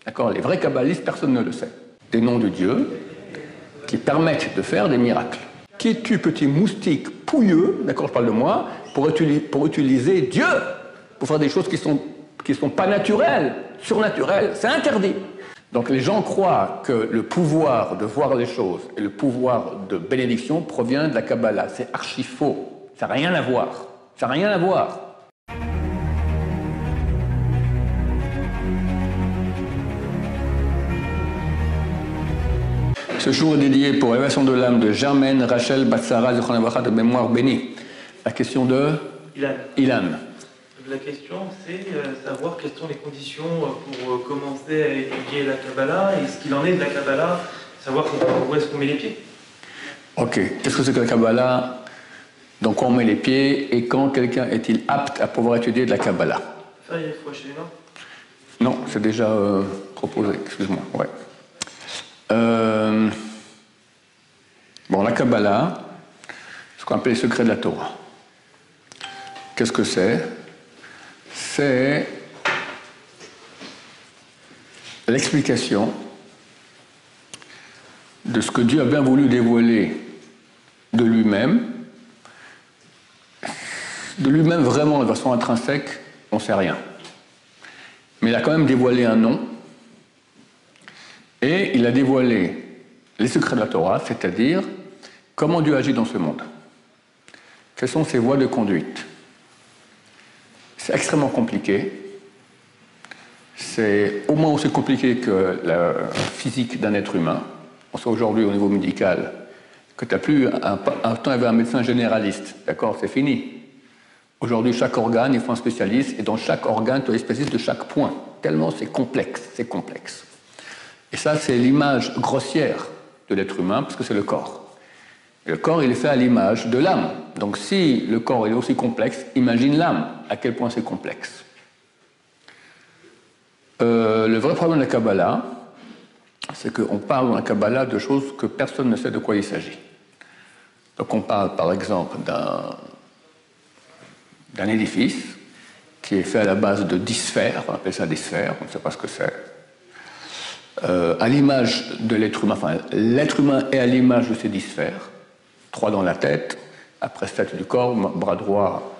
D'accord? Les vrais kabbalistes, personne ne le sait. Des noms de Dieu qui permettent de faire des miracles. Qui es-tu, petit moustique pouilleux, d'accord, je parle de moi, pour utiliser Dieu pour faire des choses qui sont pas naturelles, surnaturelles, c'est interdit. Donc les gens croient que le pouvoir de voir les choses et le pouvoir de bénédiction provient de la Kabbalah. C'est archi faux. Ça n'a rien à voir. Ça n'a rien à voir. Ce jour est dédié pour l'élévation de l'âme de Germaine Rachel Batsara de mémoire bénie. La question de Ilan. La question, c'est savoir quelles sont les conditions pour commencer à étudier la Kabbalah et ce qu'il en est de la Kabbalah, savoir où est-ce qu'on met les pieds. Ok, qu'est-ce que c'est que la Kabbalah? Donc on met les pieds et quand quelqu'un est-il apte à pouvoir étudier de la Kabbalah? Ça, il faut acheter les mains? Non, c'est déjà proposé, excuse-moi. Ouais. Bon, la Kabbalah, ce qu'on appelle les secrets de la Torah. Qu'est-ce que c'est? C'est l'explication de ce que Dieu a bien voulu dévoiler de lui-même vraiment de façon intrinsèque, on ne sait rien. Mais il a quand même dévoilé un nom et il a dévoilé les secrets de la Torah, c'est-à-dire comment Dieu agit dans ce monde. Quelles sont ses voies de conduite? C'est extrêmement compliqué. C'est au moins aussi compliqué que la physique d'un être humain. On sait aujourd'hui au niveau médical que tu n'as plus un temps, il y avait un médecin généraliste. D'accord, c'est fini. Aujourd'hui, chaque organe, il faut un spécialiste, et dans chaque organe, tu as des spécialistes de chaque point. Tellement c'est complexe, c'est complexe. Et ça, c'est l'image grossière de l'être humain, parce que c'est le corps. Et le corps, il est fait à l'image de l'âme. Donc si le corps est aussi complexe, imagine l'âme, à quel point c'est complexe. Le vrai problème de la Kabbalah, c'est qu'on parle dans la Kabbalah de choses que personne ne sait de quoi il s'agit. Donc on parle par exemple d'un édifice qui est fait à la base de 10 sphères, on appelle ça des sphères, on ne sait pas ce que c'est. À l'image de l'être humain, enfin l'être humain est à l'image de ces 10 sphères, 3 dans la tête, après tête du corps, bras droit,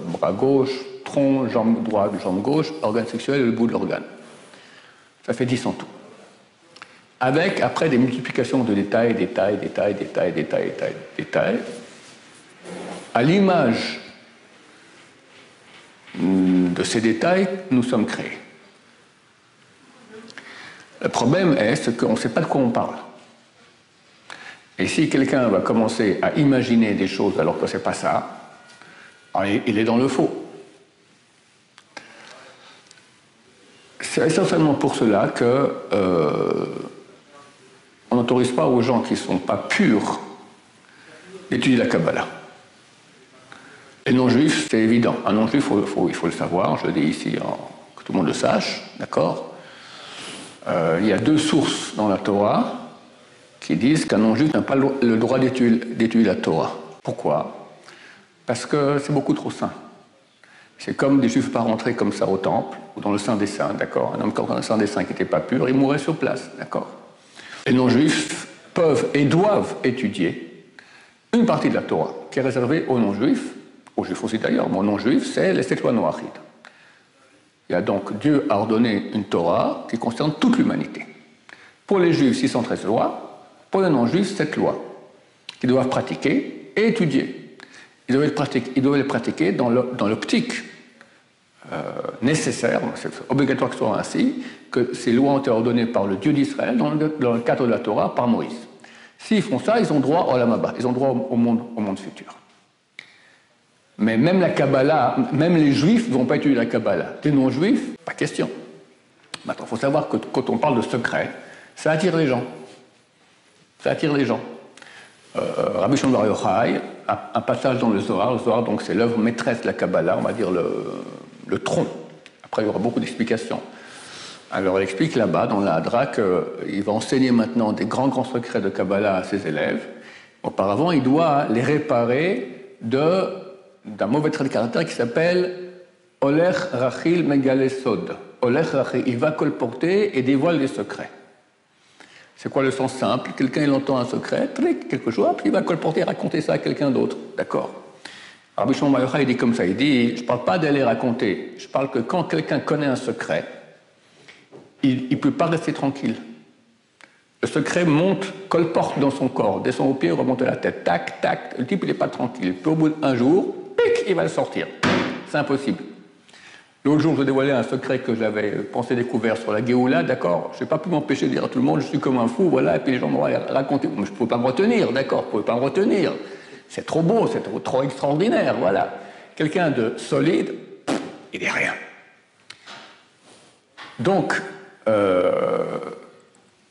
bras gauche, tronc, jambe droite, jambe gauche, organe sexuel et le bout de l'organe. Ça fait 10 en tout. Avec après des multiplications de détails, à l'image de ces détails, nous sommes créés. Le problème est qu'on ne sait pas de quoi on parle. Et si quelqu'un va commencer à imaginer des choses alors que ce n'est pas ça, il est dans le faux. C'est essentiellement pour cela que on n'autorise pas aux gens qui ne sont pas purs d'étudier la Kabbalah. Les non-juifs, c'est évident. Un non-juif, il faut le savoir, je le dis ici, que tout le monde le sache, d'accord? Il y a 2 sources dans la Torah qui disent qu'un non-juif n'a pas le droit d'étudier la Torah. Pourquoi? Parce que c'est beaucoup trop saint. C'est comme des juifs pas rentrés comme ça au temple, ou dans le Saint des Saints, d'accord? Un homme dans le Saint des Saints qui n'était pas pur, il mourrait sur place, d'accord? Les non-juifs peuvent et doivent étudier une partie de la Torah qui est réservée aux non-juifs, aux juifs aussi d'ailleurs, mais aux non-juifs, c'est les 7 lois noachides. Il y a donc, Dieu a ordonné une Torah qui concerne toute l'humanité. Pour les juifs, 613 lois, pour les non-juifs, 7 lois, qu'ils doivent pratiquer et étudier. Ils doivent les pratiquer dans l'optique nécessaire, c'est obligatoire que ce soit ainsi, que ces lois ont été ordonnées par le Dieu d'Israël dans le cadre de la Torah par Moïse. S'ils font ça, ils ont droit au Olam Haba, ils ont droit au monde futur. Mais même la Kabbalah, même les juifs ne vont pas étudier la Kabbalah. Les non-juifs, pas question. Maintenant, il faut savoir que quand on parle de secret, ça attire les gens. Ça attire les gens. Rabbi Shimon Bar Yochai, un passage dans le Zohar, donc c'est l'œuvre maîtresse de la Kabbalah, on va dire le tronc. Après, il y aura beaucoup d'explications. Alors, il explique là-bas, dans la Hadra, qu'il va enseigner maintenant des grands secrets de Kabbalah à ses élèves. Auparavant, il doit les réparer d'un mauvais trait de caractère qui s'appelle Olech Rachil Megale Sod. il va colporter et dévoile les secrets. C'est quoi le sens simple? Quelqu'un, il entend un secret, quelque chose, puis il va colporter et raconter ça à quelqu'un d'autre. D'accord? Rabbi Shimon Bar Yochai, il dit comme ça, il dit, je ne parle pas d'aller raconter, je parle que quand quelqu'un connaît un secret, il ne peut pas rester tranquille. Le secret monte, colporte dans son corps, descend au pied, remonte à la tête, tac, tac, le type il n'est pas tranquille. Puis au bout d'un jour, pic, il va le sortir. C'est impossible. L'autre jour, je dévoilais un secret que j'avais pensé découvert sur la Géoula, d'accord? Je n'ai pas pu m'empêcher de dire à tout le monde, je suis comme un fou, voilà, et puis les gens m'ont raconté. Je ne pouvais pas me retenir, d'accord? Je ne pouvais pas me retenir. C'est trop beau, c'est trop extraordinaire, voilà. Quelqu'un de solide, il n'est rien. Donc,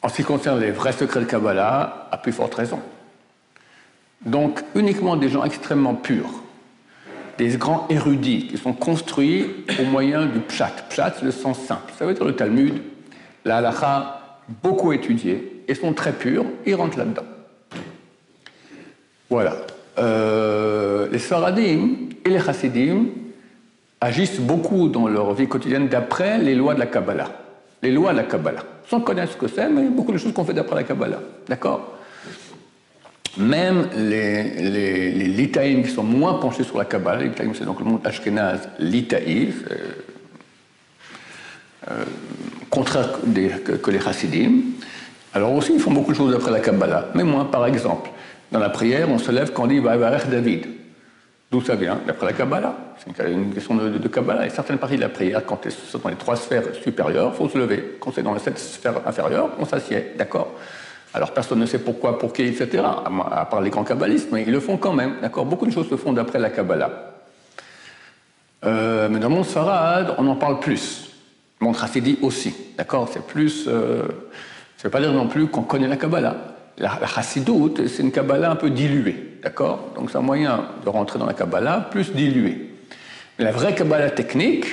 en ce qui concerne les vrais secrets de Kabbalah, à plus forte raison. Donc, uniquement des gens extrêmement purs, des grands érudits qui sont construits au moyen du pshat. Pshat, c'est le sens simple. Ça veut dire le Talmud, la halakha, beaucoup étudiés, et sont très purs, ils rentrent là-dedans. Voilà. Les Sfaradim et les Chassidim agissent beaucoup dans leur vie quotidienne d'après les lois de la Kabbalah. Les lois de la Kabbalah. Sans connaître ce que c'est, mais il y a beaucoup de choses qu'on fait d'après la Kabbalah. D'accord? Même les Litaïm qui sont moins penchés sur la Kabbalah, les Litaïm c'est donc le monde Ashkenaz Litaï, contraire que les Chassidim. Alors aussi, ils font beaucoup de choses d'après la Kabbalah. Mais moi, par exemple, dans la prière, on se lève quand on dit Vavarech David. D'où ça vient? D'après la Kabbalah. C'est une question de Kabbalah. Et certaines parties de la prière, quand c'est dans les 3 sphères supérieures, il faut se lever. Quand c'est dans les 7 sphères inférieures, on s'assied. D'accord? Alors personne ne sait pourquoi, pour qui, etc. À part les grands kabbalistes, mais ils le font quand même. D'accord? Beaucoup de choses se font d'après la Kabbalah. Mais dans le monde Sfarad, on en parle plus. Le monde Chassidi aussi. D'accord? C'est plus. Ça ne veut pas dire non plus qu'on connaît la Kabbalah. La Chassidoute, c'est une Kabbalah un peu diluée, d'accord? Donc c'est un moyen de rentrer dans la Kabbalah plus diluée. Mais la vraie Kabbalah technique,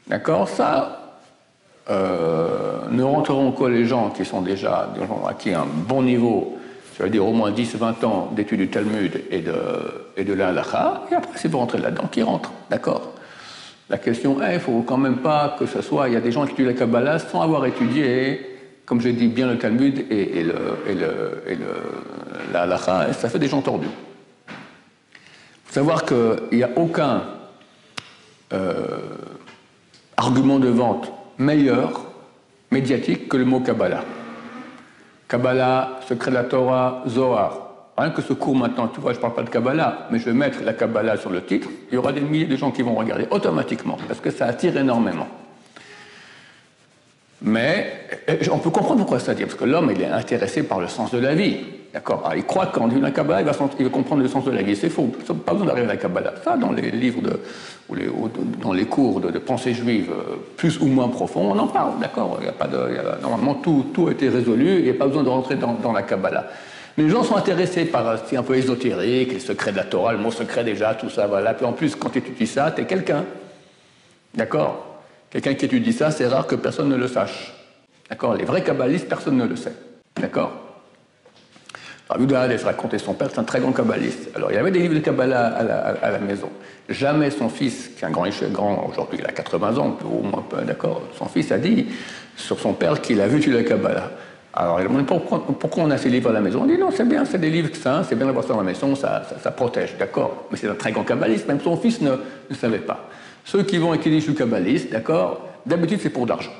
d'accord, ça, ne rentreront que les gens qui sont déjà des gens acquis un bon niveau, ça veut dire au moins 10-20 ans d'études du Talmud et de la halakha, et après, si vous rentrez là-dedans, qui rentrent, d'accord? La question est, il ne faut quand même pas que ce soit, il y a des gens qui étudient la Kabbalah sans avoir étudié, comme je dis, bien le Talmud et la halakha, et ça fait des gens tordus. Il faut savoir qu'il n'y a aucun argument de vente meilleur, médiatique, que le mot Kabbalah. Kabbalah, secret de la Torah, Zohar. Rien que ce cours maintenant, tu vois, je ne parle pas de Kabbalah, mais je vais mettre la Kabbalah sur le titre, il y aura des milliers de gens qui vont regarder automatiquement, parce que ça attire énormément. Mais on peut comprendre pourquoi ça dit, parce que l'homme, il est intéressé par le sens de la vie. D'accord? Il croit qu'en disant la Kabbalah, il va comprendre le sens de la vie. C'est faux. Pas besoin d'arriver à la Kabbalah. Ça, dans les livres dans les cours de pensée juive plus ou moins profonds, on en parle. D'accord? Normalement, tout a été résolu, il n'y a pas besoin de rentrer dans la Kabbalah. Mais les gens sont intéressés par ce qui est un peu ésotérique, les secrets de la Torah, le mot secret déjà, tout ça, voilà. Puis en plus, quand tu étudies ça, tu es quelqu'un. D'accord? Quelqu'un qui étudie ça, c'est rare que personne ne le sache. D'accord? Les vrais kabbalistes, personne ne le sait. D'accord? Rabbi Yehuda Halev racontait son père, c'est un très grand kabbaliste. Alors, il y avait des livres de Kabbalah à la maison. Jamais son fils, qui est un grand aujourd'hui, il a 80 ans, au moins, d'accord? Son fils a dit sur son père qu'il a vu étudier la Kabbalah. Alors, il a demandé pourquoi on a ces livres à la maison. On dit non, c'est bien, c'est des livres saints, c'est bien d'avoir ça dans la maison, ça protège, d'accord? Mais c'est un très grand kabbaliste, même son fils ne savait pas. Ceux qui vont et qui disent je suis kabbaliste, d'accord, d'habitude c'est pour d'argent.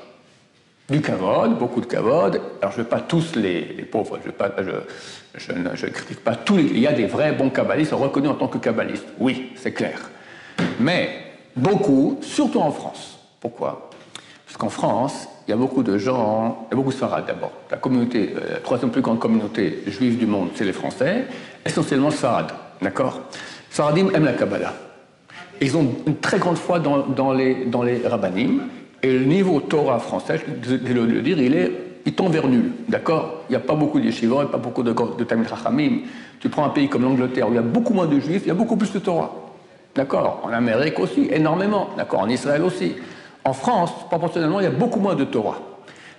Du kavod, beaucoup de kavod. Alors je ne veux pas tous les pauvres, je ne critique pas tous les. Il y a des vrais bons kabbalistes reconnus en tant que kabbalistes, oui, c'est clair. Mais beaucoup, surtout en France. Pourquoi? Parce qu'en France, il y a beaucoup de gens, il y a beaucoup de Sfarad d'abord. La communauté, la troisième plus grande communauté juive du monde, c'est les Français, essentiellement Sfarad, d'accord? Sfaradim aiment la Kabbalah. Ils ont une très grande foi dans les rabbanim, et le niveau Torah français, je vais le dire, il tend vers nul, d'accord? Il n'y a pas beaucoup de yeshivot, il n'y a pas beaucoup de Talmid Chachamim. Tu prends un pays comme l'Angleterre, où il y a beaucoup moins de juifs, il y a beaucoup plus de Torah, d'accord? En Amérique aussi, énormément, d'accord? En Israël aussi. En France, proportionnellement, il y a beaucoup moins de Torah.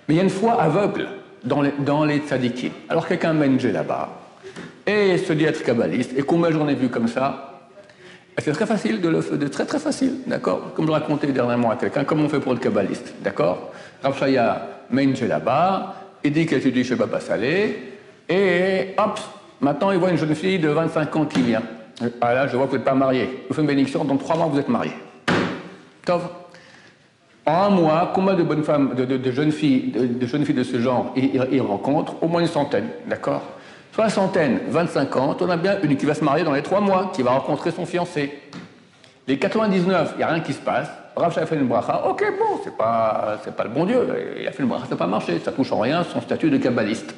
Mais il y a une foi aveugle dans les tzadikim. Alors quelqu'un mène là-bas, et se dit être kabbaliste, et combien j'en ai vu comme ça? Et c'est très facile, très très facile, d'accord? Comme je racontais dernièrement à quelqu'un, comment on fait pour être kabbaliste, d'accord? Rav Shaya met une là-bas, il dit qu'elle étudie chez Baba Salé, et hop, maintenant il voit une jeune fille de 25 ans qui vient. Ah là, je vois que vous n'êtes pas marié. Je vous fais une bénédiction, dans 3 mois vous êtes marié. Tov. En 1 mois, combien de bonnes femmes, de jeunes filles de ce genre il rencontre? Au moins une centaine, d'accord? Soixantaine, 25 ans, on a bien une qui va se marier dans les 3 mois, qui va rencontrer son fiancé. Les 99, il n'y a rien qui se passe. Rav Shaya fait une bracha, ok, bon, c'est pas le bon Dieu, il a fait une bracha, ça n'a pas marché, ça touche en rien son statut de kabbaliste.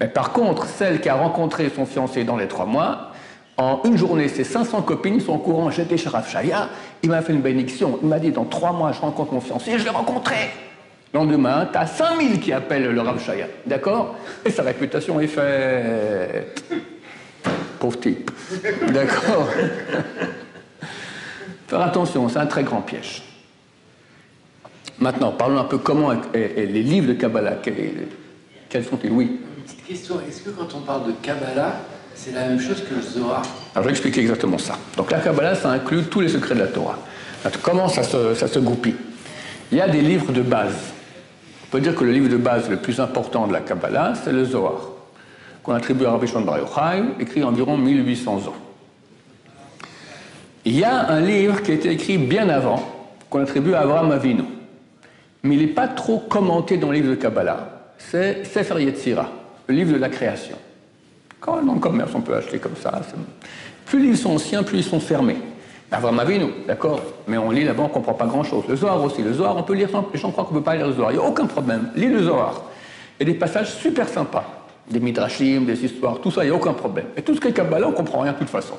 Mais par contre, celle qui a rencontré son fiancé dans les 3 mois, en une journée, ses 500 copines sont au courant, j'étais chez Rav Shaya, il m'a fait une bénédiction, il m'a dit dans 3 mois je rencontre mon fiancé, je l'ai rencontré. Le lendemain, tu as 5000 qui appellent le Rav Shaya, d'accord? Et sa réputation est faite. Pauvre type. D'accord? Faire attention, c'est un très grand piège. Maintenant, parlons un peu comment et les livres de Kabbalah, quels sont-ils? Oui. Une petite question, est-ce que quand on parle de Kabbalah, c'est la même chose que le Zohar? Alors, je vais expliquer exactement ça. Donc, la Kabbalah, ça inclut tous les secrets de la Torah. Alors, comment ça se goupille? Il y a des livres de base. On peut dire que le livre de base le plus important de la Kabbalah, c'est le Zohar, qu'on attribue à Rabbi Shimon Bar Yochai, écrit environ 1800 ans. Il y a un livre qui a été écrit bien avant, qu'on attribue à Avraham Avinu. Mais il n'est pas trop commenté dans le livre de Kabbalah. C'est Sefer Yetzira, le livre de la création. Quand dans le commerce, on peut acheter comme ça. Plus les livres sont anciens, plus ils sont fermés. Avraham Avinu, d'accord? Mais on lit là-bas, on ne comprend pas grand-chose. Le Zohar aussi. Le Zohar, on peut lire sans... Les gens croient qu'on ne peut pas lire le Zohar. Il n'y a aucun problème. Lis le Zohar. Il y a des passages super sympas. Des midrashim, des histoires, tout ça, il n'y a aucun problème. Et tout ce qui est Kabbalah, on ne comprend rien de toute façon.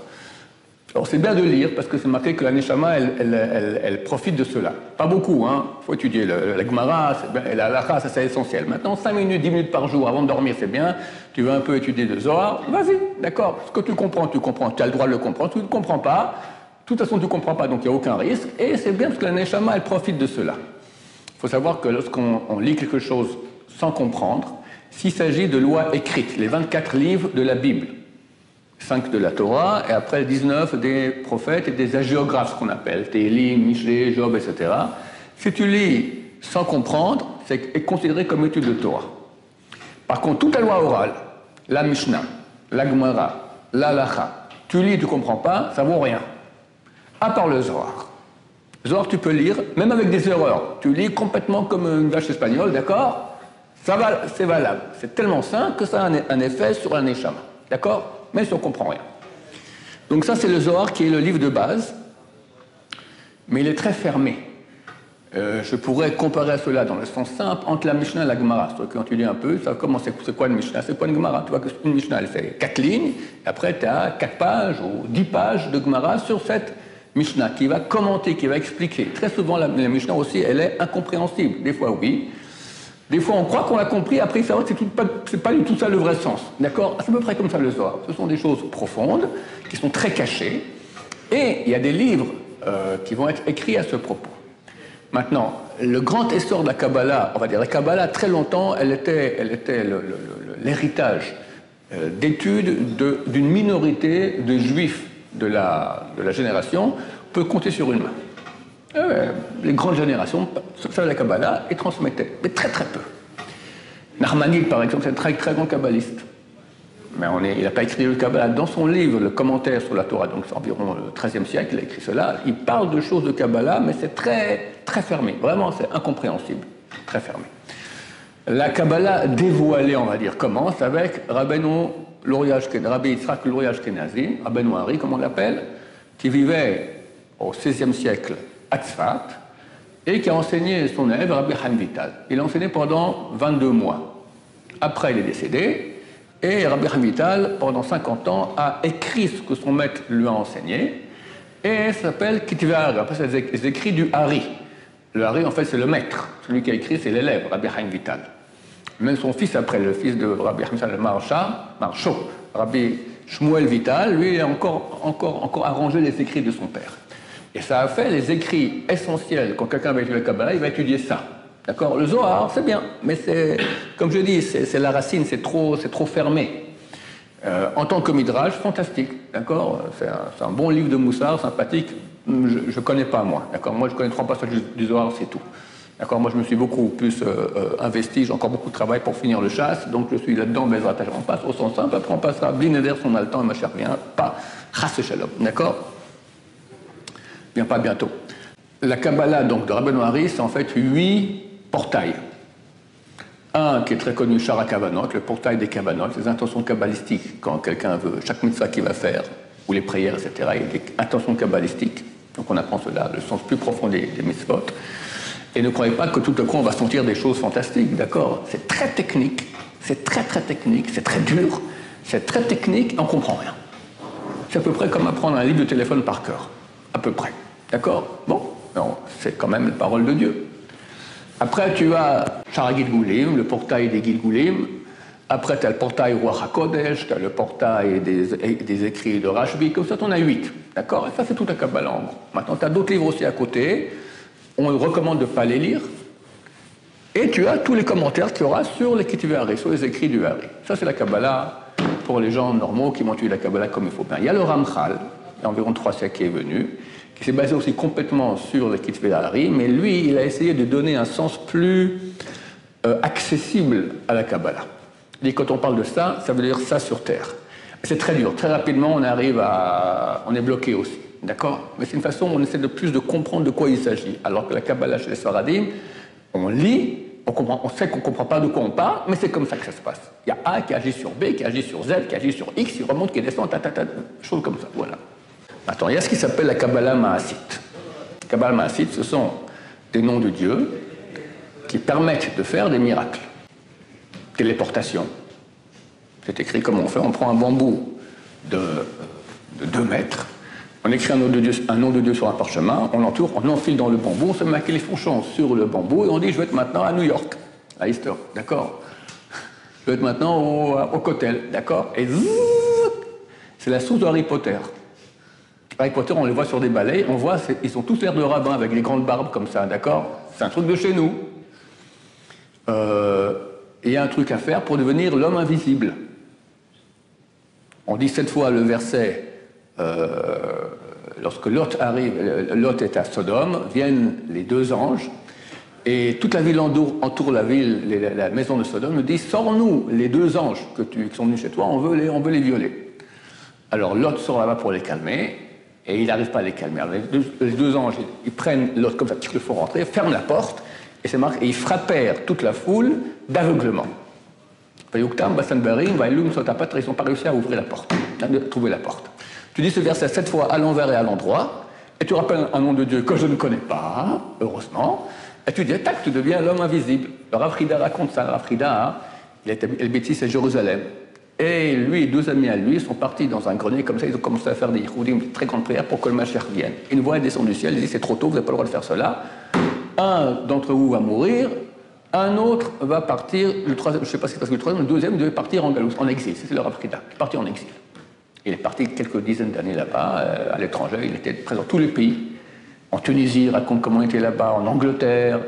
Alors c'est bien de lire, parce que c'est marqué que la Neshama, elle profite de cela. Pas beaucoup, hein. Il faut étudier la Gemara, et la Halakha, ça c'est essentiel. Maintenant, 5 minutes, 10 minutes par jour avant de dormir, c'est bien. Tu veux un peu étudier le Zohar, vas-y, d'accord. Ce que tu comprends, tu comprends. Tu as le droit de le comprendre. Tu ne comprends pas. De toute façon, tu ne comprends pas, donc il n'y a aucun risque. Et c'est bien parce que la Neshama, elle profite de cela. Il faut savoir que lorsqu'on lit quelque chose sans comprendre, s'il s'agit de lois écrites, les 24 livres de la Bible, 5 de la Torah, et après 19 des prophètes et des hagiographes, ce qu'on appelle, Télim, Michée, Job, etc. Si tu lis sans comprendre, c'est considéré comme étude de Torah. Par contre, toute la loi orale, la Mishnah, la Gemara, la Halakha, tu lis, tu ne comprends pas, ça ne vaut rien. À part le Zohar. Zohar, tu peux lire, même avec des erreurs. Tu lis complètement comme une vache espagnole, d'accord? C'est valable. C'est tellement simple que ça a un effet sur la Neshama. D'accord? Mais si on ne comprend rien. Donc ça, c'est le Zohar qui est le livre de base, mais il est très fermé. Je pourrais comparer à cela dans le sens simple entre la Mishnah et la Gemara. Quand tu lis un peu, ça commence, c'est quoi une Mishnah? C'est quoi une Gemara? Tu vois qu'une Mishnah, elle fait 4 lignes, et après tu as 4 pages ou 10 pages de Gemara sur cette Mishnah qui va commenter, qui va expliquer. Très souvent, la Mishnah aussi, elle est incompréhensible. Des fois, oui. Des fois, on croit qu'on l'a compris, après, il s'avère que c'est pas du tout ça le vrai sens. D'accord? C'est à peu près comme ça le Zohar. Ce sont des choses profondes, qui sont très cachées, et il y a des livres qui vont être écrits à ce propos. Maintenant, le grand essor de la Kabbalah, on va dire, la Kabbalah, très longtemps, elle était l'héritage d'études d'une minorité de juifs de la génération. On peut compter sur une main. Les grandes générations savaient la Kabbalah et transmettaient, mais très très peu. Narmanide, par exemple, c'est un très très grand kabbaliste. Mais il n'a pas écrit le Kabbalah. Dans son livre, le commentaire sur la Torah, donc c'est environ le XIIIe siècle, il a écrit cela, il parle de choses de Kabbalah, mais c'est très, très fermé. Vraiment, c'est incompréhensible. Très fermé. La Kabbalah dévoilée, on va dire, commence avec Rabbi Yitzhak Luria Ashkenazi, Rabbeinu Hari, comme on l'appelle, qui vivait au XVIe siècle à Tzfat, et qui a enseigné son élève, Rabbi Chaim Vital. Il a enseigné pendant 22 mois. Après, il est décédé, et Rabbi Chaim Vital, pendant 50 ans, a écrit ce que son maître lui a enseigné, et ça s'appelle Kitvei Hari. Après, c'est les écrits du Hari. Le Hari, en fait, c'est le maître. Celui qui a écrit, c'est l'élève, Rabbi Chaim Vital. Même son fils, après, le fils de Rabbi Chaim Vital, le Marsho, Rabbi Shmuel Vital, lui, a encore arrangé les écrits de son père. Et ça a fait les écrits essentiels. Quand quelqu'un va étudier le Kabbalah, il va étudier ça. D'accord? Le Zohar, c'est bien, mais c'est, comme je dis, c'est la racine, c'est trop fermé. En tant que midrash, fantastique, d'accord. C'est un bon livre de Moussard, sympathique. Je ne connais pas, moi, d'accord. Moi, je connais 3 passages du Zohar, c'est tout. D'accord. Moi, je me suis beaucoup plus investi, j'ai encore beaucoup de travail pour finir le chasse, donc je suis là-dedans, mais on passe au sens simple, après on passera Blineder, son Altan et ma chère vient, pas Chas et Shalom, d'accord. Bien, pas bientôt. La Kabbalah, donc, de Rabbeinu Hari, c'est en fait 8 portails. Un qui est très connu, Shara Kavanot, le portail des Kavanot, les intentions kabbalistiques, quand quelqu'un veut, chaque mitzvah qu'il va faire, ou les prières, etc., il y a des intentions kabbalistiques. Donc on apprend cela, le sens plus profond des mitzvot. Et ne croyez pas que tout à coup on va sentir des choses fantastiques, d'accord. C'est très technique, c'est très technique, c'est très dur, c'est très technique, et on ne comprend rien. C'est à peu près comme apprendre un livre de téléphone par cœur, à peu près, d'accord. Bon, non, c'est quand même la parole de Dieu. Après, tu as Shara Gilgulim, le portail des Gilgulim. Après, tu as le portail Ruach HaKodesh, tu as le portail des écrits de Rashbi. Comme ça, tu en as 8. D'accord. Et ça, c'est tout à Kabbalah en gros. Maintenant, tu as d'autres livres aussi à côté. On recommande de ne pas les lire. Et tu as tous les commentaires qu'il y aura sur les Ketuvei Hari, sur les écrits du Hari. Ça, c'est la Kabbalah pour les gens normaux qui vont étudier la Kabbalah comme il faut bien. Il y a le Ramchal, il y a environ 3 siècles qui est venu, qui s'est basé aussi complètement sur les Ketuvei Hari, mais lui, il a essayé de donner un sens plus accessible à la Kabbalah. Il dit, quand on parle de ça, ça veut dire ça sur Terre. C'est très dur. Très rapidement, on est bloqué aussi. D'accord. Mais c'est une façon où on essaie de plus de comprendre de quoi il s'agit. Alors que la Kabbalah chez les Sfaradim, on lit, on sait qu'on ne comprend pas de quoi on parle, mais c'est comme ça que ça se passe. Il y a A qui agit sur B, qui agit sur Z, qui agit sur X, qui remonte, qui descend, choses comme ça. Voilà. Maintenant, il y a ce qui s'appelle la Kabbalah Mahasit. La Kabbalah Mahasit, ce sont des noms de Dieu qui permettent de faire des miracles. Téléportation. C'est écrit comme on fait. On prend un bambou de 2 mètres, on écrit un nom de Dieu sur un parchemin, on l'entoure, on enfile dans le bambou, on se met marquer les fourchons sur le bambou et on dit je vais être maintenant à New York, à Easter, d'accord. Je vais être maintenant au Kotel, d'accord. Et c'est la source de Harry Potter. Harry Potter, on les voit sur des balais, on voit, ils ont tous l'air de rabbins avec des grandes barbes comme ça, d'accord. C'est un truc de chez nous. Il y a un truc à faire pour devenir l'homme invisible. On dit 7 fois le verset, lorsque Lot arrive, Lot est à Sodome, viennent les 2 anges, et toute la ville entoure la ville, la maison de Sodome, nous dit, sors-nous les 2 anges qui sont venus chez toi, on veut les violer. Alors Lot sort là-bas pour les calmer, et il n'arrive pas à les calmer. Alors, les deux anges, ils prennent Lot comme ça, le font rentrer, ferment la porte, et c'est marqué, et ils frappèrent toute la foule d'aveuglement. Ils n'ont pas réussi à ouvrir la porte, à trouver la porte. Tu dis ce verset 7 fois à l'envers et à l'endroit, et tu rappelles un nom de Dieu que je ne connais pas, heureusement, et tu dis, tac, tu deviens l'homme invisible. Le Rav Frida raconte ça. Le Rav Frida, il bêtise à Jérusalem. Et lui et 2 amis à lui sont partis dans un grenier comme ça, ils ont commencé à faire des yichoudim, des très grandes prières pour que le Mashiach vienne. Une voix descend du ciel, il dit, c'est trop tôt, vous n'avez pas le droit de faire cela. Un d'entre vous va mourir, un autre va partir, le troisième, je ne sais pas si c'est parce que le troisième, le deuxième devait partir en Galouse, en exil. C'est le Rav Frida, il est parti en exil. Il est parti quelques dizaines d'années là-bas, à l'étranger, il était présent dans tous les pays. En Tunisie, il raconte comment il était là-bas, en Angleterre.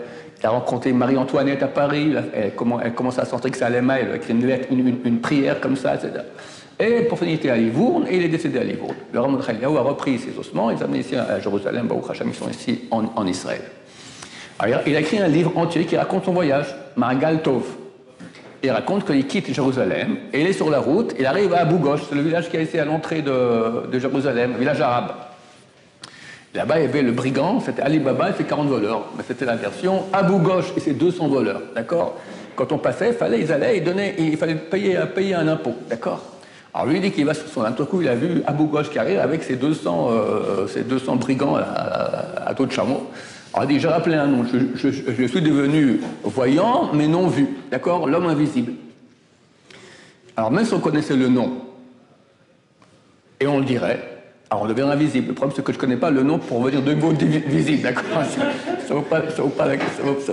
Il a rencontré Marie-Antoinette à Paris, elle commence à sentir que ça allait mal, elle a écrit une lettre, une prière comme ça, etc. Et pour finir, il était à Livourne, et il est décédé à Livourne. Le Rav Mordechai Eliyahu a repris ses ossements, il les a amenés ici à Jérusalem, Baruch Hashem, ils sont ici en Israël. Alors, il a écrit un livre entier qui raconte son voyage, Magal Tov. Il raconte qu'il quitte Jérusalem, et il est sur la route, il arrive à Abou Ghosh, c'est le village qui est ici à l'entrée de Jérusalem, le village arabe. Là-bas, il y avait le brigand, c'était Ali Baba et ses 40 voleurs. Mais c'était la version Abou Ghosh et ses 200 voleurs, d'accord. Quand on passait, il fallait payer un impôt, d'accord. Alors lui, il dit qu'il va sur son tout coup, il a vu Abou Ghosh qui arrive avec ses 200 brigands à dos de chameau. Alors il dit, j'ai rappelé un nom, je suis devenu voyant, mais non vu, d'accord, l'homme invisible. Alors même si on connaissait le nom, et on le dirait, alors on devient invisible. Le problème, c'est que je ne connais pas le nom pour venir de mots visible, d'accord. Ça ne vaut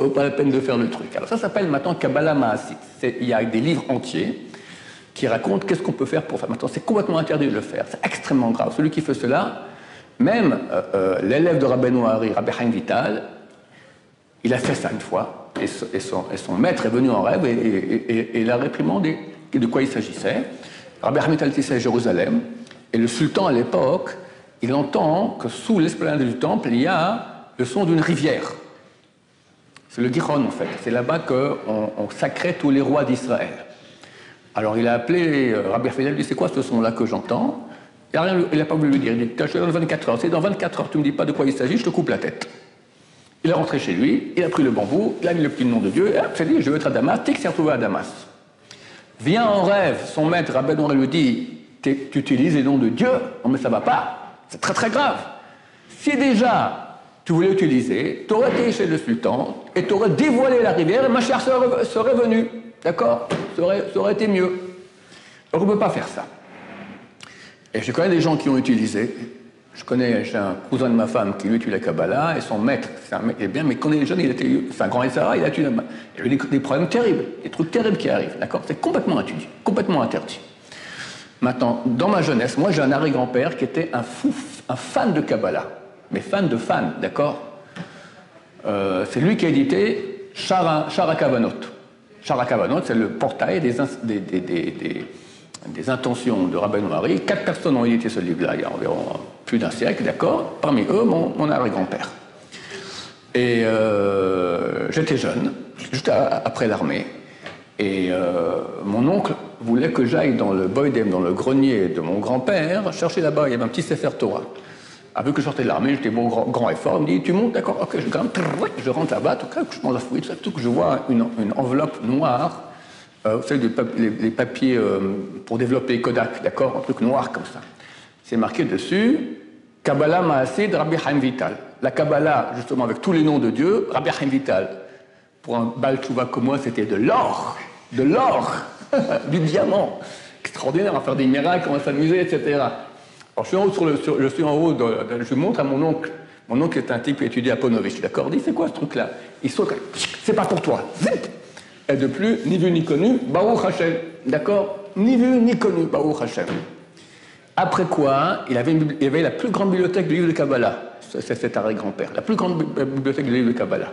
pas la peine de faire le truc. Alors ça s'appelle maintenant Kabbalah Mahasit. Il y a des livres entiers qui racontent qu'est-ce qu'on peut faire pour faire. Maintenant, c'est complètement interdit de le faire. C'est extrêmement grave. Celui qui fait cela, même l'élève de Rabbeinu Hari, Rabbi Chaim Vital, il a fait ça une fois, et son maître est venu en rêve et l'a réprimandé de quoi il s'agissait. Rabbi Hamid al-Tissa est à Jérusalem, et le sultan à l'époque, il entend que sous l'esplanade du temple, il y a le son d'une rivière. C'est le Gihon en fait, c'est là-bas qu'on sacrait tous les rois d'Israël. Alors il a appelé Rabbi Hamid, il a dit c'est quoi ce son-là que j'entends? Il n'a pas voulu lui dire, il dit, je suis dans 24 heures, c'est dans 24 heures, tu ne me dis pas de quoi il s'agit, je te coupe la tête. Il est rentré chez lui, il a pris le bambou, il a mis le petit nom de Dieu, et hop, il s'est dit, je veux être à Damas, tic, s'est retrouvé à Damas. Vient en rêve, son maître, Rabbi Noël, lui dit, tu utilises les noms de Dieu, non mais ça va pas, c'est très très grave. Si déjà tu voulais utiliser, tu aurais été chez le sultan, et tu aurais dévoilé la rivière, et ma chère serait venue, d'accord, ça aurait été mieux. Donc on ne peut pas faire ça. Et je connais des gens qui ont utilisé. J'ai un cousin de ma femme qui lui étudie la Kabbalah, et son maître, c'est un mec, il est bien, mais quand il est jeune, c'est un grand Essara, il a étudié là-bas. Il y a eu des problèmes terribles, des trucs terribles qui arrivent, d'accord? C'est complètement interdit, complètement interdit. Maintenant, dans ma jeunesse, moi j'ai un arrière-grand-père qui était un fan de Kabbalah, mais fan, d'accord? C'est lui qui a édité Shara Kavanot. Shara Kavanot, c'est le portail des intentions de Rabbi Noari. 4 personnes ont édité ce livre-là il y a environ plus d'un siècle, d'accord? Parmi eux, mon arrière-grand-père. Et j'étais jeune, juste après l'armée, et mon oncle voulait que j'aille dans le boydem, dans le grenier de mon grand-père, chercher là-bas, il y avait un petit Sefer Torah. Vu que je sortais de l'armée, j'étais bon grand effort, il me dit, tu montes, d'accord, ok, je grimpe, je rentre là-bas, tout cas, je mange la fouille, tout que je vois une enveloppe noire. Vous savez, les papiers pour développer Kodak, d'accord? Un truc noir comme ça. C'est marqué dessus, Kabbalah Maasid Rabbi Chaim Vital. La Kabbalah, justement, avec tous les noms de Dieu, Rabbi Chaim Vital. Pour un Baal Tshuva comme moi, c'était de l'or, du diamant. Extraordinaire, à faire des miracles, on va s'amuser, etc. Alors, je suis en haut, je montre à mon oncle. Mon oncle est un type qui étudie à Ponovitch, d'accord? Il dit, c'est quoi ce truc-là? Il saute, c'est pas pour toi. Zip! Et de plus, ni vu ni connu, Baruch Hashem, d'accord? Ni vu ni connu, Baruch Hashem. Après quoi, il avait la plus grande bibliothèque du livre de Kabbalah, c'est cet arrière-grand-père, la plus grande bibliothèque du livre de Kabbalah.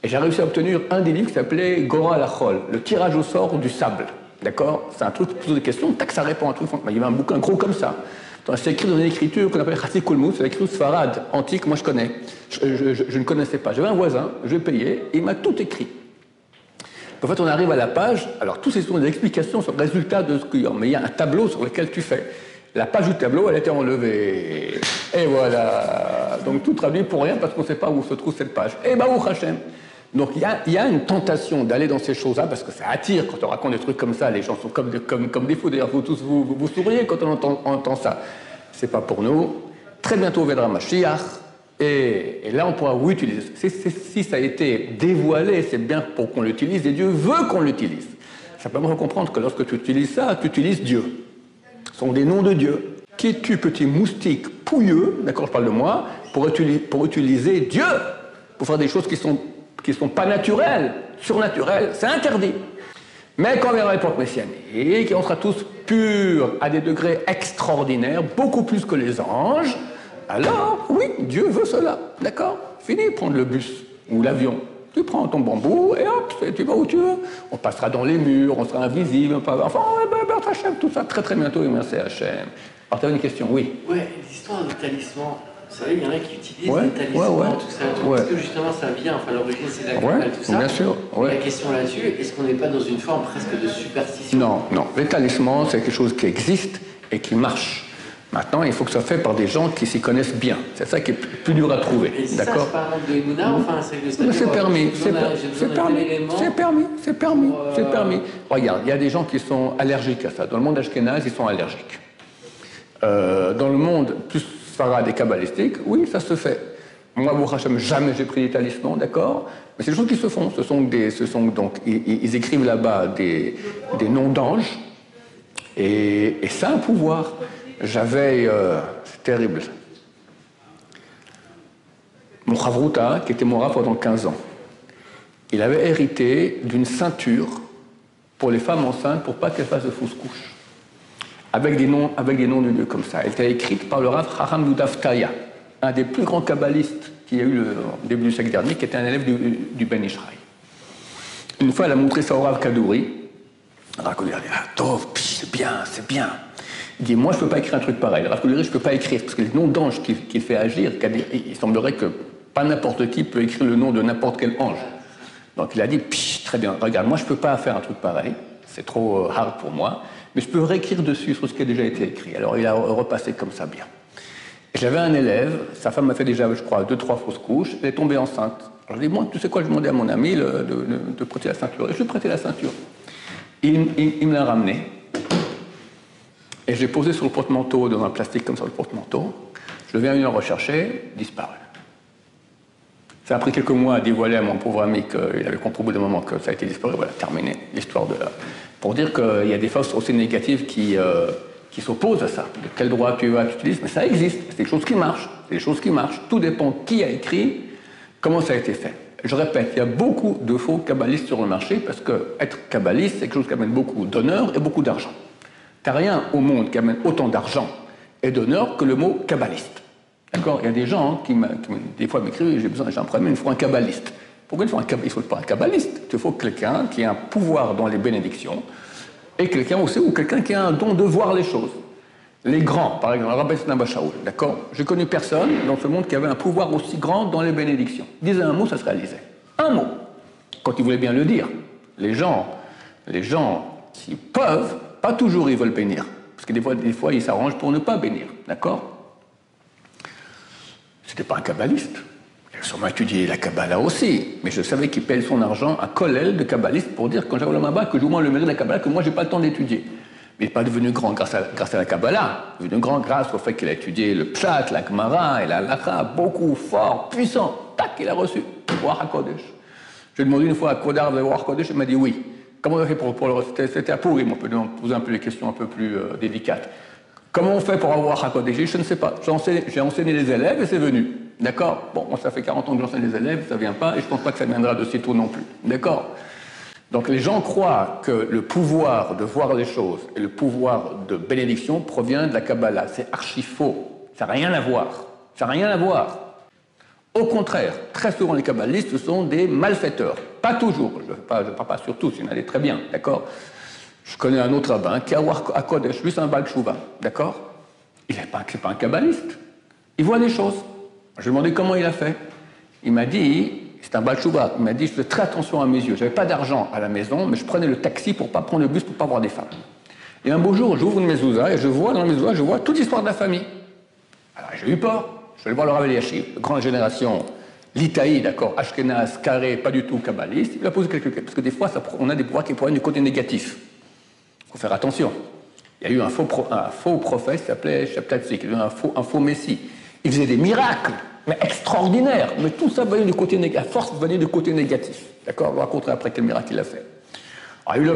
Et j'ai réussi à obtenir un des livres qui s'appelait Gora Lachol, le tirage au sort du sable, d'accord? C'est un truc, tu poses des questions, tac, ça répond à un truc. Il y avait un bouquin gros comme ça. C'est écrit dans une écriture qu'on appelle Chassid Kulmut, c'est l'écriture Sfarad, antique, moi je connais. Je ne connaissais pas. J'avais un voisin, je payais, et il m'a tout écrit. En fait, on arrive à la page, alors tous ces sont des explications sur le résultat de ce qu'il y a, mais il y a un tableau sur lequel tu fais. La page du tableau, elle a été enlevée. Et voilà. Donc tout traduit pour rien parce qu'on ne sait pas où se trouve cette page. Et Baruch Hashem. Donc il y a une tentation d'aller dans ces choses-là parce que ça attire quand on raconte des trucs comme ça. Les gens sont comme des fous. D'ailleurs, vous tous, vous souriez quand on entend ça. C'est pas pour nous. Très bientôt viendra Mashiach. Et là, on pourra utiliser. Si ça a été dévoilé, c'est bien pour qu'on l'utilise, et Dieu veut qu'on l'utilise. Ça permet de comprendre que lorsque tu utilises ça, tu utilises Dieu. Ce sont des noms de Dieu. Qui es-tu, petit moustique pouilleux, d'accord, je parle de moi, pour utiliser Dieu, pour faire des choses qui sont pas naturelles, surnaturelles, c'est interdit. Mais quand on verra l'époque messianique, et on sera tous purs à des degrés extraordinaires, beaucoup plus que les anges, alors, oui, Dieu veut cela, d'accord? Fini de prendre le bus ou l'avion. Tu prends ton bambou et hop, tu vas où tu veux. On passera dans les murs, on sera invisible, enfin, Hachem, tout ça, très très bientôt, merci Hachem. Alors, tu avais une question, oui? Oui, l'histoire du talisman. Vous savez, il y en a qui utilisent les talismans, tout ça. Est-ce que justement ça vient, enfin l'origine c'est la Kabbalah, tout ça? Bien sûr. La question là-dessus, est-ce qu'on n'est pas dans une forme presque de superstition? Non. Les talismans, c'est quelque chose qui existe et qui marche. Maintenant, il faut que ça soit fait par des gens qui s'y connaissent bien. C'est ça qui est plus dur à trouver. Et si d'accord? ça, c'est par exemple de Emouna, enfin, c'est permis. C'est permis. Regarde, il y a des gens qui sont allergiques à ça. Dans le monde ashkénaze, ils sont allergiques. Dans le monde plus farad et kabbalistique, oui, ça se fait. Moi, Baruch Hashem, jamais j'ai pris des talismans, d'accord? Mais c'est des choses qui se font. Donc, ils écrivent là-bas des noms d'anges. Et ça a un pouvoir. J'avais, c'est terrible, mon Chavruta, qui était mon Rav pendant 15 ans, il avait hérité d'une ceinture pour les femmes enceintes pour pas qu'elles fassent de fausses couches, avec des noms de Dieu comme ça. Elle était écrite par le Rav Chacham Yudaftaya, un des plus grands kabbalistes qu'il y a eu au début du siècle dernier, qui était un élève du Ben Ishraï. Une fois, elle a montré ça au Rav Kadouri, Rav Kook dit, ah, Tov, c'est bien, c'est bien. Il dit, moi, je ne peux pas écrire un truc pareil. Rav Kook dit, je ne peux pas écrire, parce que les noms d'anges qu'il fait agir, il semblerait que pas n'importe qui peut écrire le nom de n'importe quel ange. Donc il a dit, très bien, regarde, moi, je ne peux pas faire un truc pareil, c'est trop hard pour moi, mais je peux réécrire dessus sur ce qui a déjà été écrit. Alors il a repassé comme ça bien. J'avais un élève, sa femme m'a fait déjà, je crois, 2-3 fausses couches, elle est tombée enceinte. Alors je dis, moi, tu sais quoi, je demandais à mon ami de prêter la ceinture. Et je lui ai prêté la ceinture. Il me l'a ramené. Et je l'ai posé sur le porte-manteau, dans un plastique comme ça, le porte-manteau. Je viens venir le rechercher, disparu. Ça a pris quelques mois à dévoiler à mon pauvre ami qu'il avait compris au bout d'un moment que ça a été disparu. Voilà, terminé l'histoire de là. Pour dire qu'il y a des forces aussi négatives qui s'opposent à ça. De quel droit tu utilises, mais ça existe. C'est des choses qui marchent. C'est des choses qui marchent. Tout dépend qui a écrit, comment ça a été fait. Je répète, il y a beaucoup de faux kabbalistes sur le marché parce que être kabbaliste, c'est quelque chose qui amène beaucoup d'honneur et beaucoup d'argent. Tu n'as rien au monde qui amène autant d'argent et d'honneur que le mot kabbaliste. D'accord? Il y a des gens qui des fois m'écrivent, j'ai un problème, il me faut un kabbaliste. Pourquoi il faut un kabbaliste? Il ne faut pas un kabbaliste. Il faut quelqu'un qui a un pouvoir dans les bénédictions et quelqu'un aussi, ou quelqu'un qui a un don de voir les choses. Les grands, par exemple, Rabbi Snaba Shaul, d'accord? J'ai connu personne dans ce monde qui avait un pouvoir aussi grand dans les bénédictions. Disait un mot, ça se réalisait. Un mot. Quand il voulait bien le dire. Les gens qui peuvent, pas toujours ils veulent bénir. Parce que des fois ils s'arrangent pour ne pas bénir, d'accord? C'était pas un kabbaliste. Il a sûrement étudié la Kabbalah aussi. Mais je savais qu'il paye son argent à Kollel de kabbaliste pour dire, quand j'avais le Mabba, que j'ai au moins le mérite de la Kabbalah, que moi j'ai pas le temps d'étudier. Mais il n'est pas devenu grand grâce à la Kabbalah. Il est devenu grand grâce au fait qu'il a étudié le Pshat, la Gemara et la Halakha, beaucoup, fort, puissant. Tac, il a reçu. War HaKodesh. J'ai demandé une fois à Kodar de War HaKodesh, il m'a dit oui. Comment on fait pour le reciter? C'était à Pourim, on peut poser un peu des questions un peu plus délicates. Comment on fait pour avoir HaKodesh? Je ne sais pas. J'ai enseigné les élèves et c'est venu. D'accord? Bon, moi ça fait 40 ans que j'enseigne les élèves, ça ne vient pas et je ne pense pas que ça viendra de sitôt non plus. D'accord? Donc les gens croient que le pouvoir de voir les choses et le pouvoir de bénédiction provient de la Kabbalah. C'est archi faux. Ça n'a rien à voir. Ça n'a rien à voir. Au contraire, très souvent les kabbalistes sont des malfaiteurs. Pas toujours. Je ne parle pas sur tous, il y en a des très bien. D'accord? Je connais un autre rabbin qui a à Kodesh, lui c'est un Baal Tshuva. D'accord? Il n'est pas un kabbaliste. Il voit des choses. Je lui ai demandé comment il a fait. Il m'a dit... C'est un Baal Tshuva. Il m'a dit, je fais très attention à mes yeux. Je n'avais pas d'argent à la maison, mais je prenais le taxi pour ne pas prendre le bus, pour ne pas voir des femmes. Et un beau jour, j'ouvre une mezouza et je vois dans la mezouza, je vois toute l'histoire de la famille. Alors j'ai eu peur. Je vais aller voir le Rav Eliashiv, grande génération, l'Itaï, d'accord, Ashkenaz, carré, pas du tout kabbaliste. Il a posé quelques questions. Parce que des fois, on a des pouvoirs qui proviennent du côté négatif. Il faut faire attention. Il y a eu un faux prophète qui s'appelait Shabtai, qui était un faux messie. Il faisait des miracles. Mais extraordinaire. Mais tout ça venait du côté négatif. À force, venait du côté négatif. D'accord? Je vous raconterai après quel miracle il a fait. Alors, il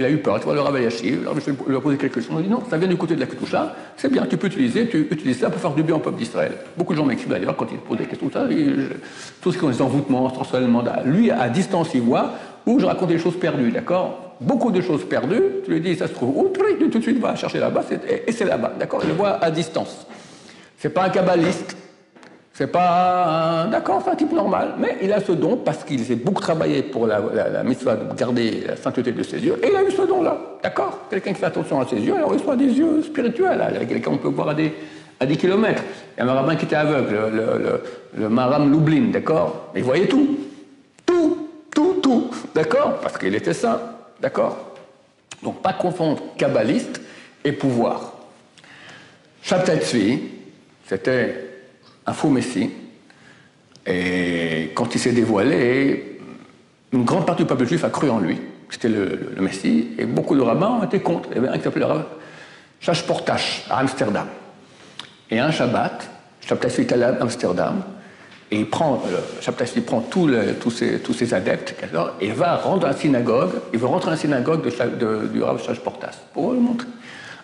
a eu peur. Tu vois, le Rav Eliashiv, je lui ai posé quelques questions. Il a dit non, ça vient du côté de la Kedusha. C'est bien, tu utilises ça pour faire du bien au peuple d'Israël. Beaucoup de gens m'écrivent d'ailleurs quand ils posent des questions. Tout ce qui est des envoûtements, transformement, lui, à distance, il voit où je raconte des choses perdues. D'accord? Beaucoup de choses perdues. Tu lui dis, ça se trouve où? Tout de suite, va chercher là-bas. Et c'est là-bas. D'accord? Il le voit à distance. C'est pas un kabbaliste. C'est pas d'accord, c'est un type normal, mais il a ce don parce qu'il s'est beaucoup travaillé pour la mitzvah de garder la sainteté de ses yeux, et il a eu ce don-là, d'accord? Quelqu'un qui fait attention à ses yeux, alors il reçoit des yeux spirituels, quelqu'un qu'on peut voir à des kilomètres. Il y a un rabbin qui était aveugle, le Maram Lublin, d'accord? Il voyait tout, d'accord? Parce qu'il était saint, d'accord? Donc pas confondre kabbaliste et pouvoir. Shabtai Tzvi, c'était un faux messie, et quand il s'est dévoilé, une grande partie du peuple juif a cru en lui, c'était le messie, et beaucoup de rabbins ont été contre. Il y avait un qui s'appelait le rabbin Shashportash, à Amsterdam. Et un Shabbat, Shabtai Tzvi est allé à Amsterdam, et Shabtai Tzvi prend tous ses adeptes, et il va rentrer dans la synagogue, il veut rentrer dans la synagogue du rabbin Shashportash, pour le montrer.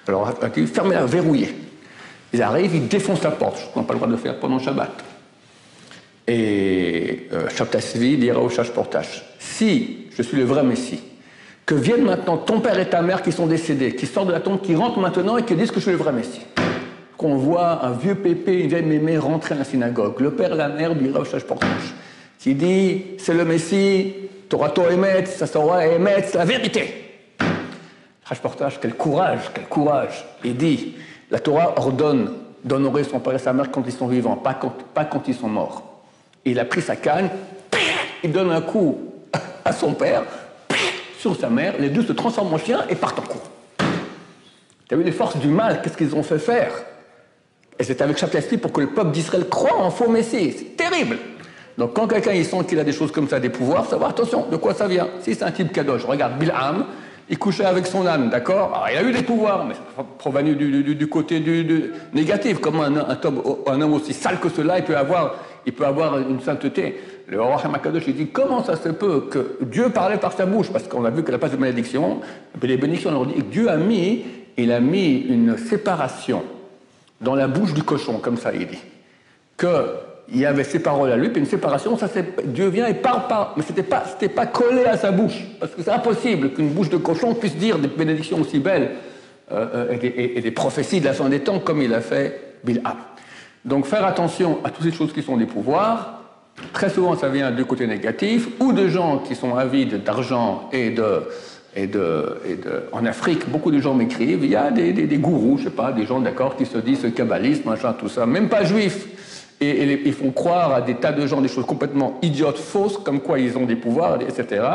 Alors, il ferme la verrouillée. Ils arrivent, ils défoncent la porte, ce qu'on n'a pas le droit de faire pendant le Shabbat. Et Shabtai Tzvi dira au Shashportash, si je suis le vrai Messie, que viennent maintenant ton père et ta mère qui sont décédés, qui sortent de la tombe, qui rentrent maintenant et qui disent que je suis le vrai Messie. Qu'on voit un vieux pépé, une vieille mémé rentrer à la synagogue, le père et la mère dira au Shashportash, qui dit, c'est le Messie, Torah Emet, ça sera Emet, c'est la vérité. Hashportage, quel courage. Il dit, la Torah ordonne d'honorer son père et sa mère quand ils sont vivants, pas quand ils sont morts. Et il a pris sa canne, il donne un coup à son père, sur sa mère, les deux se transforment en chiens et partent en courant. Tu as vu les forces du mal, qu'est-ce qu'ils ont fait faire? Et c'est avec Chapelski pour que le peuple d'Israël croit en faux Messie. C'est terrible. Donc quand quelqu'un il sent qu'il a des choses comme ça, des pouvoirs, savoir attention, de quoi ça vient. Si c'est un type kadosh, regarde Bilham, il couchait avec son âne, d'accord? Alors il a eu des pouvoirs, mais c'est provenu du côté du négatif. Comment un homme aussi sale que cela, il peut avoir une sainteté. Le roi Hamakadosh, il dit, comment ça se peut que Dieu parlait par sa bouche? Parce qu'on a vu que la place de malédiction, les bénédictions, on dit que Dieu a mis une séparation dans la bouche du cochon, comme ça il dit. Qu'il y avait ses paroles à lui, puis une séparation, ça Dieu vient et parle par... Mais c'était pas collé à sa bouche. Parce que c'est impossible qu'une bouche de cochon puisse dire des bénédictions aussi belles et des prophéties de la fin des temps, comme il a fait Bilham. Donc faire attention à toutes ces choses qui sont des pouvoirs. Très souvent, ça vient du côté négatif, ou de gens qui sont avides d'argent en Afrique, beaucoup de gens m'écrivent, il y a des gourous, je sais pas, des gens d'accord qui se disent kabbalistes, machin, tout ça, même pas juifs. Et ils font croire à des tas de gens des choses complètement idiotes, fausses, comme quoi ils ont des pouvoirs, etc.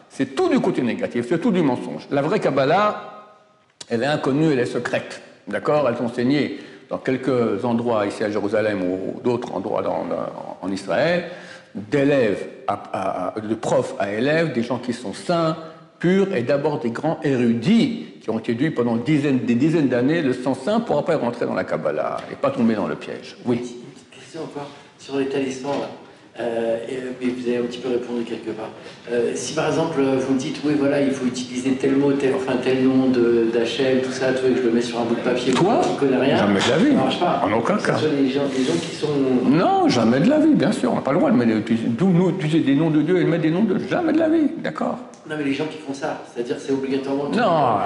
C'est tout du côté négatif, c'est tout du mensonge. La vraie Kabbalah, elle est inconnue, elle est secrète, d'accord? Elle est enseignée dans quelques endroits ici à Jérusalem ou d'autres endroits en Israël, d'élèves, de profs à élèves, des gens qui sont saints, purs, et d'abord des grands érudits qui ont étudié pendant des dizaines d'années le sens saint pour après rentrer dans la Kabbalah et pas tomber dans le piège. Oui. Une question encore sur les talismans, là. Mais vous avez un petit peu répondu quelque part. Si par exemple vous me dites, oui voilà, il faut utiliser tel mot, tel nom d'Hachem, tout ça, que je le mets sur un bout de papier, toi, qui ne connaît rien, jamais de la vie. Ça marche pas. En aucun cas. Les gens qui sont... Non, jamais de la vie, bien sûr. On n'a pas le droit de mettre utiliser des noms de Dieu et de mettre des noms de... Jamais de la vie, d'accord. Non mais les gens qui font ça, c'est-à-dire c'est obligatoirement... Non,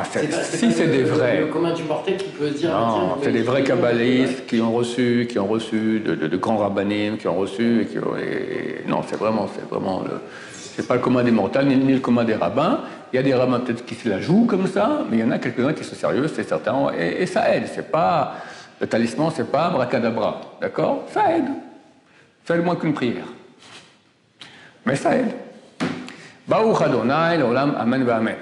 si c'est des vrais... Le commun du mortel qui peut se dire... Non, c'est des vrais kabbalistes qui ont reçu de grands rabbinim, qui ont reçu... non, c'est vraiment c'est pas le commun des mortels, ni le commun des rabbins. Il y a des rabbins peut-être qui se la jouent comme ça, mais il y en a quelques-uns qui sont sérieux, c'est certain, et ça aide. C'est pas... Le talisman, c'est pas abracadabra, d'accord? Ça aide. Ça aide moins qu'une prière. Mais ça aide. Baruch Adonai, l'olam, amen, amen.